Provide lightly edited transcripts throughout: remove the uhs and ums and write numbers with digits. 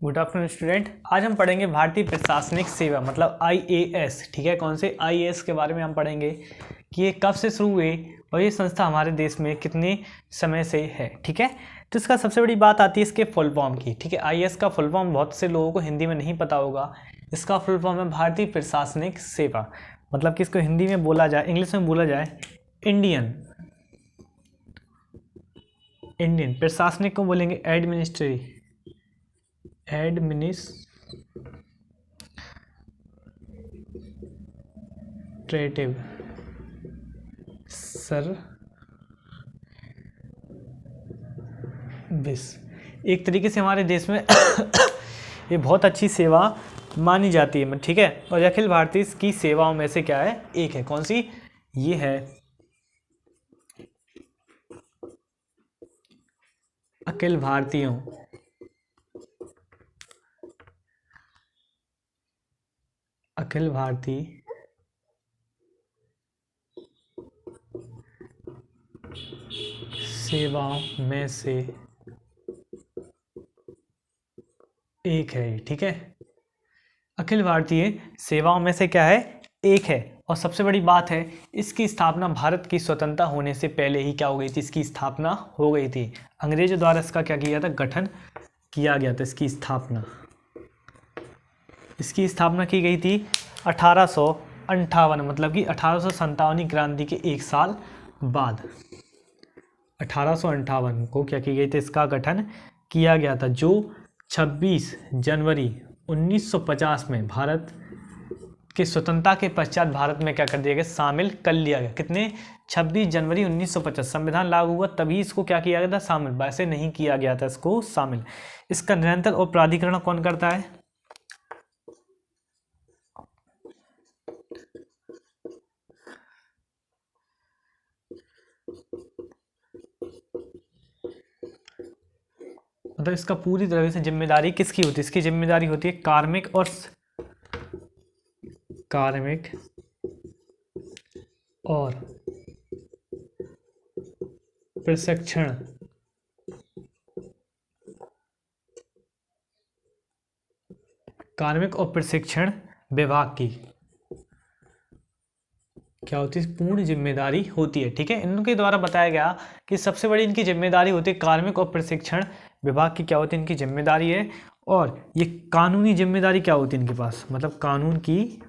Good afternoon student. आज हम पढ़ेंगे भारतीय प्रशासनिक सेवा मतलब आईएएस। ठीक है, कौन से आईएएस के बारे में हम पढ़ेंगे कि ये कब से शुरू हुए और ये संस्था हमारे देश में कितने समय से है। ठीक है, तो इसका सबसे बड़ी बात आती है इसके फुल फॉर्म की। ठीक है, आईएएस का फुल फॉर्म बहुत से लोगों को हिंदी में नहीं पता होगा। इसका फुल फॉर्म है भारतीय प्रशासनिक सेवा, मतलब कि इसको हिंदी में बोला जाए, इंग्लिश में बोला जाए इंडियन प्रशासनिक को बोलेंगे एडमिनिस्ट्रेटिव सर्विस। एक तरीके से हमारे देश में ये बहुत अच्छी सेवा मानी जाती है। ठीक है, और अखिल भारतीय की सेवाओं में से क्या है, एक है। कौन सी? ये है अखिल भारतीय सेवाओं में से एक है। ठीक है, अखिल भारतीय सेवाओं में से क्या है, एक है। और सबसे बड़ी बात है, इसकी स्थापना भारत की स्वतंत्रता होने से पहले ही क्या हो गई थी, इसकी स्थापना हो गई थी। अंग्रेजों द्वारा इसका क्या किया था, गठन किया गया था। इसकी स्थापना की गई थी 1858, मतलब कि 1857 क्रांति के एक साल बाद 1858 को क्या की गई थी, इसका गठन किया गया था, जो 26 जनवरी 1950 में भारत की स्वतंत्रता के पश्चात भारत में क्या कर दिया गया, शामिल कर लिया गया। कितने? 26 जनवरी 1950 संविधान लागू हुआ तभी इसको क्या किया गया था, शामिल। वैसे नहीं किया गया था इसको शामिल। इसका निरंतर और प्राधिकरण कौन करता है? मतलब इसका पूरी तरह से जिम्मेदारी किसकी होती है? इसकी जिम्मेदारी होती है कार्मिक और प्रशिक्षण विभाग की क्या होती है, पूर्ण जिम्मेदारी होती है। ठीक है, इनके द्वारा बताया गया कि सबसे बड़ी इनकी जिम्मेदारी होती है कार्मिक और प्रशिक्षण विभाग की क्या होती है, इनकी जिम्मेदारी है। और ये कानूनी जिम्मेदारी क्या होती है इनके पास, मतलब कानून की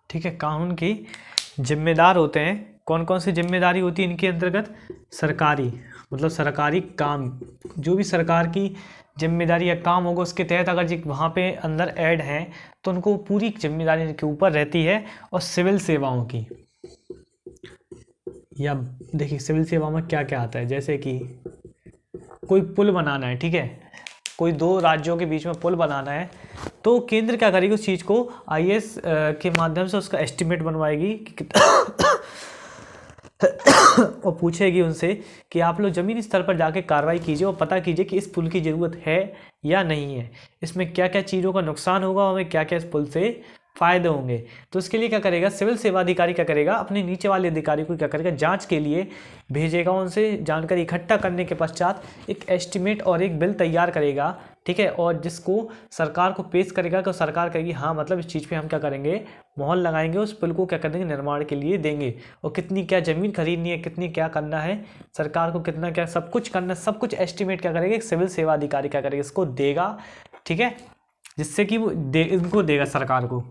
ठीक है, कानून की जिम्मेदार होते हैं। कौन कौन सी जिम्मेदारी होती है इनके अंतर्गत? सरकारी, मतलब सरकारी काम, जो भी सरकार की जिम्मेदारी या काम होगा उसके तहत अगर जी वहाँ पे अंदर ऐड हैं तो उनको पूरी जिम्मेदारी के ऊपर रहती है। और सिविल सेवाओं की, या देखिए सिविल सेवा में क्या क्या आता है, जैसे कि कोई पुल बनाना है। ठीक है, कोई दो राज्यों के बीच में पुल बनाना है तो केंद्र क्या करेगी, उस चीज़ को आईएएस के माध्यम से उसका एस्टिमेट बनवाएगी और पूछेगी उनसे कि आप लोग ज़मीनी स्तर पर जाके कार्रवाई कीजिए और पता कीजिए कि इस पुल की ज़रूरत है या नहीं है, इसमें क्या क्या चीज़ों का नुकसान होगा, हमें क्या क्या इस पुल से फ़ायदे होंगे। तो इसके लिए क्या करेगा, सिविल सेवा अधिकारी क्या करेगा, अपने नीचे वाले अधिकारी को क्या करेगा, जांच के लिए भेजेगा। उनसे जानकारी इकट्ठा करने के पश्चात एक एस्टिमेट और एक बिल तैयार करेगा। ठीक है, और जिसको सरकार को पेश करेगा तो सरकार कहेगी हाँ मतलब इस चीज़ पे हम क्या करेंगे, मोहर लगाएंगे, उस पुल को क्या कर देंगे, निर्माण के लिए देंगे। और कितनी क्या ज़मीन खरीदनी है, कितनी क्या करना है सरकार को, कितना क्या सब कुछ करना, सब कुछ एस्टिमेट क्या करेगा, एक सिविल सेवा अधिकारी क्या करेगा, इसको देगा। ठीक है, जिससे कि वो इनको देगा सरकार को,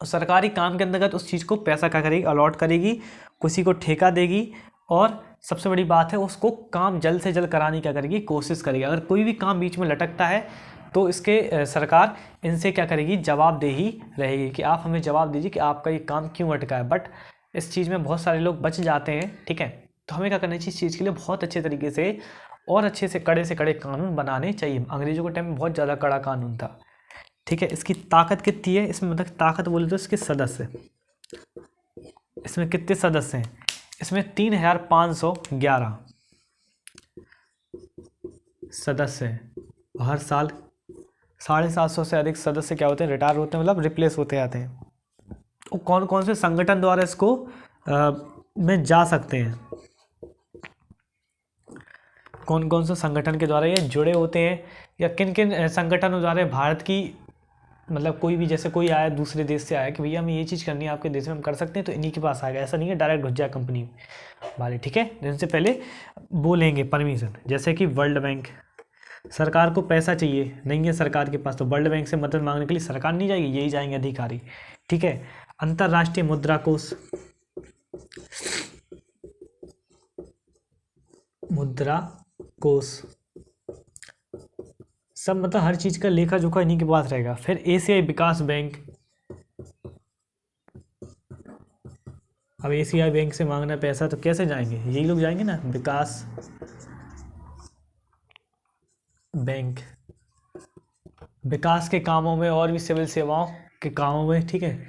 और सरकारी काम के अंतर्गत उस चीज़ को पैसा क्या करेगी, अलॉट करेगी, किसी को ठेका देगी। और सबसे बड़ी बात है, उसको काम जल्द से जल्द कराने क्या करेगी, कोशिश करेगी। अगर कोई भी काम बीच में लटकता है तो इसके सरकार इनसे क्या करेगी, जवाबदेही रहेगी कि आप हमें जवाब दीजिए कि आपका ये काम क्यों अटका है। बट इस चीज़ में बहुत सारे लोग बच जाते हैं। ठीक है, तो हमें क्या करना चाहिए, इस चीज़ के लिए बहुत अच्छे तरीके से और अच्छे से कड़े कानून बनाने चाहिए। अंग्रेजों के टाइम में बहुत ज़्यादा कड़ा कानून था। ठीक है, इसकी ताकत कितनी है, इसमें मतलब ताकत बोले तो इसके सदस्य, इसमें कितने सदस्य हैं, इसमें 3511 सदस्य हैं। हर साल 750 से अधिक सदस्य क्या होते हैं, रिटायर होते हैं, मतलब रिप्लेस होते जाते हैं। तो कौन कौन से संगठन द्वारा इसको में जा सकते हैं, कौन कौन से संगठन के द्वारा ये जुड़े होते हैं, या किन किन संगठनों द्वारा भारत की, मतलब कोई भी जैसे कोई आया दूसरे देश से आया कि भैया हमें ये चीज़ करनी है आपके देश में, हम कर सकते हैं, तो इन्हीं के पास आएगा। ऐसा नहीं है डायरेक्ट घुस जाए कंपनी वाले, ठीक है। इनसे पहले बोलेंगे परमिशन। जैसे कि वर्ल्ड बैंक, सरकार को पैसा चाहिए, नहीं है सरकार के पास, तो वर्ल्ड बैंक से मदद मांगने के लिए सरकार नहीं जाएगी, यही जाएंगे अधिकारी, ठीक है। अंतर्राष्ट्रीय मुद्रा कोष, मुद्रा कोष सब, मतलब हर चीज़ का लेखा जोखा इन्हीं के पास रहेगा। फिर एशियाई विकास बैंक, अब एशियाई बैंक से मांगना पैसा तो कैसे जाएंगे, यही लोग जाएंगे ना, विकास बैंक, विकास के कामों में और भी सिविल सेवाओं के कामों में, ठीक है।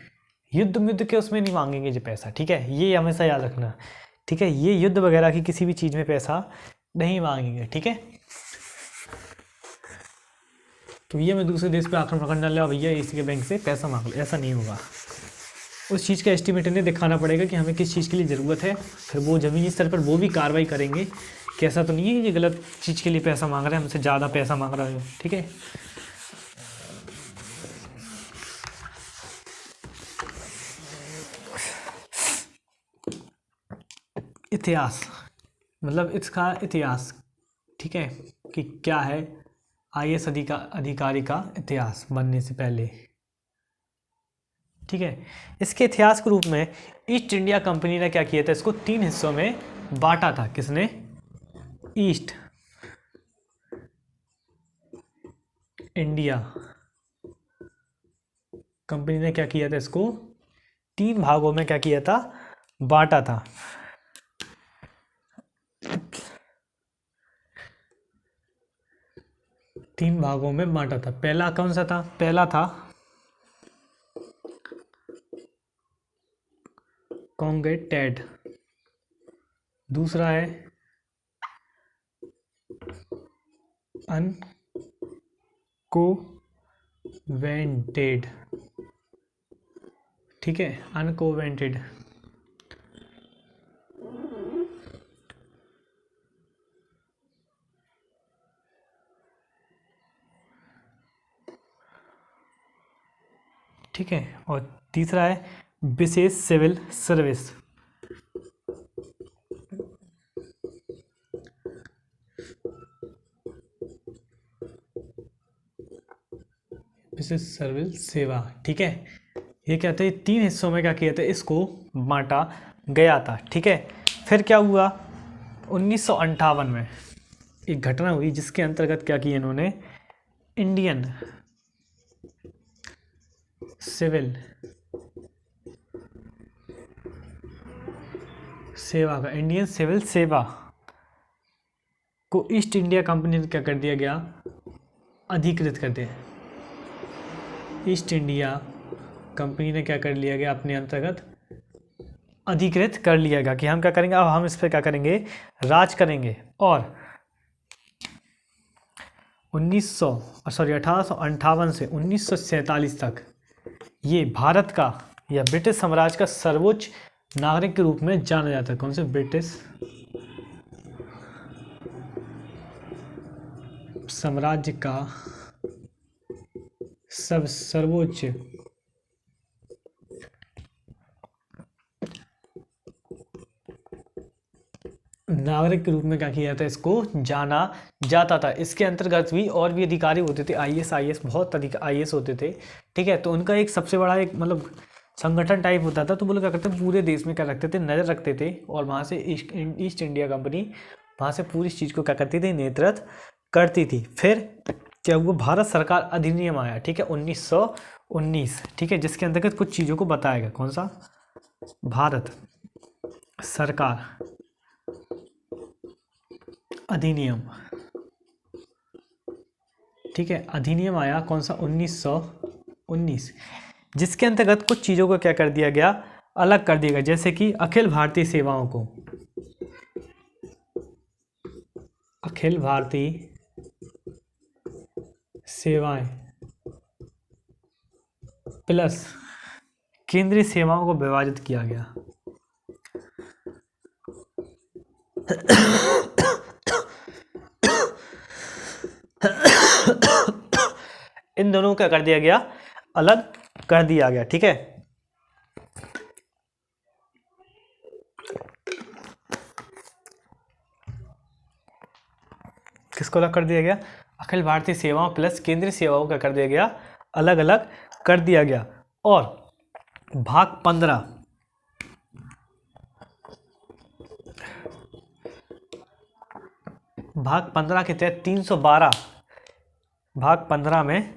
युद्ध के उसमें नहीं मांगेंगे जो पैसा, ठीक है, ये हमेशा याद रखना, ठीक है। ये युद्ध वगैरह की किसी भी चीज़ में पैसा नहीं मांगेंगे, ठीक है। तो ये मैं दूसरे देश पे आक्रमण करने लगा भैया इसी के बैंक से पैसा मांग लो, ऐसा नहीं होगा। उस चीज़ का एस्टिमेट इन्हें दिखाना पड़ेगा कि हमें किस चीज़ के लिए ज़रूरत है, फिर वो ज़मीनी स्तर पर वो भी कार्रवाई करेंगे कि ऐसा तो नहीं है कि ये गलत चीज़ के लिए पैसा मांग रहे हैं, हमसे ज़्यादा पैसा मांग रहा है, ठीक है। इतिहास, मतलब इसका इतिहास, ठीक है, कि क्या है आईएएस अधिकारी का इतिहास बनने से पहले, ठीक है। इसके इतिहास के रूप में ईस्ट इंडिया कंपनी ने क्या किया था, इसको 3 हिस्सों में बांटा था। किसने, ईस्ट इंडिया कंपनी ने क्या किया था, इसको 3 भागों में क्या किया था, बांटा था। तीन भागों में बांटा था। पहला कौन सा था, पहला था कॉन्गेटेड, दूसरा है अनकोवेंटेड, ठीक है, अनकोवेंटेड। ठीक है, और तीसरा है विशेष सिविल सर्विस, विशेष सर्विस सेवा, ठीक है। ये कहते हैं 3 हिस्सों में क्या किया था, इसको बांटा गया था, ठीक है। फिर क्या हुआ, 1958 में एक घटना हुई जिसके अंतर्गत क्या किया इन्होंने, इंडियन सिविल सेवा का, इंडियन सिविल सेवा को ईस्ट इंडिया कंपनी ने क्या कर दिया गया, अधिकृत कर दिया। ईस्ट इंडिया कंपनी ने क्या कर लिया गया, अपने अंतर्गत अधिकृत कर लिया गया कि हम क्या करेंगे, अब हम इस पर क्या करेंगे, राज करेंगे। और 1858 से 1947 तक ये भारत का या ब्रिटिश साम्राज्य का सर्वोच्च नागरिक के रूप में जाना जाता है। कौन से, ब्रिटिश साम्राज्य का सर्वोच्च नागरिक के रूप में क्या किया जाता है, इसको जाना जाता था। इसके अंतर्गत भी और भी अधिकारी होते थे, आईएएस बहुत अधिक आईएएस होते थे, ठीक है। तो उनका एक सबसे बड़ा एक मतलब संगठन टाइप होता था। तो वो लोग क्या करते थे, पूरे देश में क्या रखते थे, नज़र रखते थे, और वहाँ से ईस्ट इंडिया कंपनी वहाँ से पूरी इस चीज़ को क्या करती थी, नेतृत्व करती थी। फिर क्या हुआ, भारत सरकार अधिनियम आया, ठीक है, 1919, ठीक है, जिसके अंतर्गत कुछ चीज़ों को बताया गया। कौन सा, भारत सरकार अधिनियम, ठीक है, अधिनियम आया कौन सा, 1919, जिसके अंतर्गत कुछ चीज़ों को क्या कर दिया गया, अलग कर दिया गया। जैसे कि अखिल भारतीय सेवाओं को, अखिल भारतीय सेवाएं प्लस केंद्रीय सेवाओं को विभाजित किया गया। इन दोनों को क्या कर दिया गया, अलग कर दिया गया। ठीक है, किसको अलग कर दिया गया, अखिल भारतीय सेवाओं प्लस केंद्रीय सेवाओं का कर दिया गया, अलग अलग कर दिया गया। और भाग 15 के तहत 312 भाग 15 में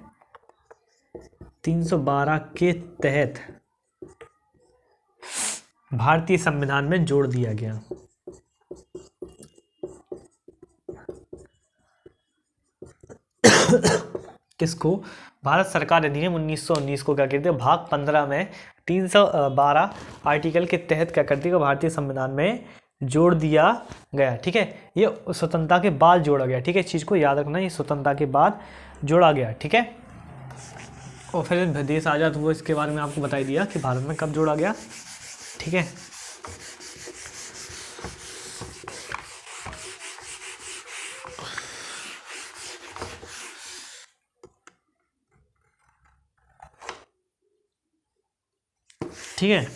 312 के तहत भारतीय संविधान में जोड़ दिया गया। किसको, भारत सरकार अधिनियम 1919 को क्या कहते हैं, भाग 15 में 312 आर्टिकल के तहत क्या करती है, भारतीय संविधान में जोड़ दिया गया। ठीक है, ये स्वतंत्रता के बाद जोड़ा गया। ठीक है, इस चीज़ को याद रखना, ये स्वतंत्रता के बाद जोड़ा गया। ठीक है, और फिर देश आज़ाद हुआ, इसके बारे में आपको बता दिया कि भारत में कब जोड़ा गया। ठीक है, ठीक है,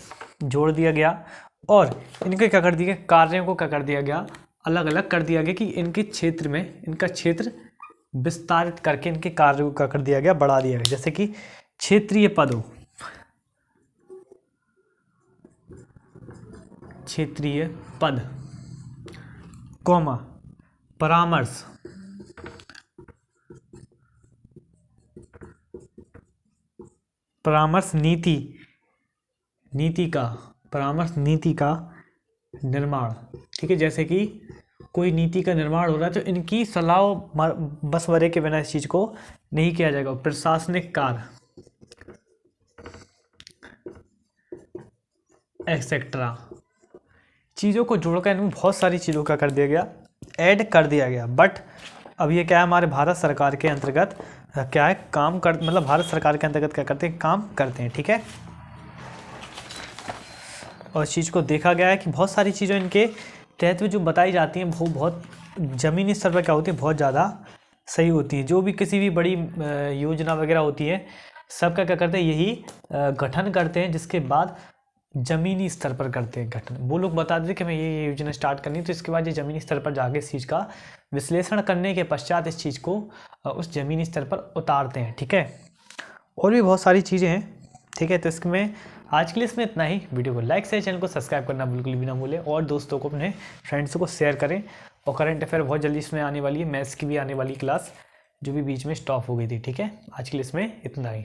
जोड़ दिया गया। और इनके क्या कर दिया गया, कार्यों को क्या कर दिया गया, अलग अलग कर दिया गया कि इनके क्षेत्र में, इनका क्षेत्र विस्तारित करके इनके कार्यों को क्या कर दिया गया, बढ़ा दिया गया। जैसे कि क्षेत्रीय पदों, क्षेत्रीय पद, कॉमा, परामर्श, परामर्श नीति, परामर्श नीति का निर्माण। ठीक है, जैसे कि कोई नीति का निर्माण हो रहा है तो इनकी सलाह मशवरे के बिना इस चीज को नहीं किया जाएगा। प्रशासनिक कार्य एक्सेट्रा, चीज़ों को जोड़कर इनमें बहुत सारी चीज़ों का कर दिया गया, ऐड कर दिया गया। बट अब ये क्या है, हमारे भारत सरकार के अंतर्गत क्या है, काम कर, मतलब भारत सरकार के अंतर्गत क्या करते हैं, काम करते हैं। ठीक है, और इस चीज़ को देखा गया है कि बहुत सारी चीज़ें इनके तहत में जो बताई जाती हैं वो बहुत ज़मीनी स्तर पर क्या होती है, बहुत ज़्यादा सही होती है। जो भी किसी भी बड़ी योजना वगैरह होती है, सबका क्या करते हैं, यही गठन करते हैं, जिसके बाद ज़मीनी स्तर पर करते हैं गठन। वो लोग बता देते कि मैं ये योजना स्टार्ट करनी है, तो इसके बाद ये ज़मीनी स्तर पर जाके इस चीज़ का विश्लेषण करने के पश्चात इस चीज़ को उस ज़मीनी स्तर पर उतारते हैं। ठीक है, और भी बहुत सारी चीज़ें हैं। ठीक है, तो इसमें आज के लिए इसमें इतना ही। वीडियो को लाइक से, चैनल को सब्सक्राइब करना बिल्कुल भी ना भूलें, और दोस्तों को, अपने फ्रेंड्स को शेयर करें। और करंट अफेयर बहुत जल्दी इसमें आने वाली है, मैथ्स की भी आने वाली क्लास, जो भी बीच में स्टॉप हो गई थी। ठीक है, आज के लिए इसमें इतना ही।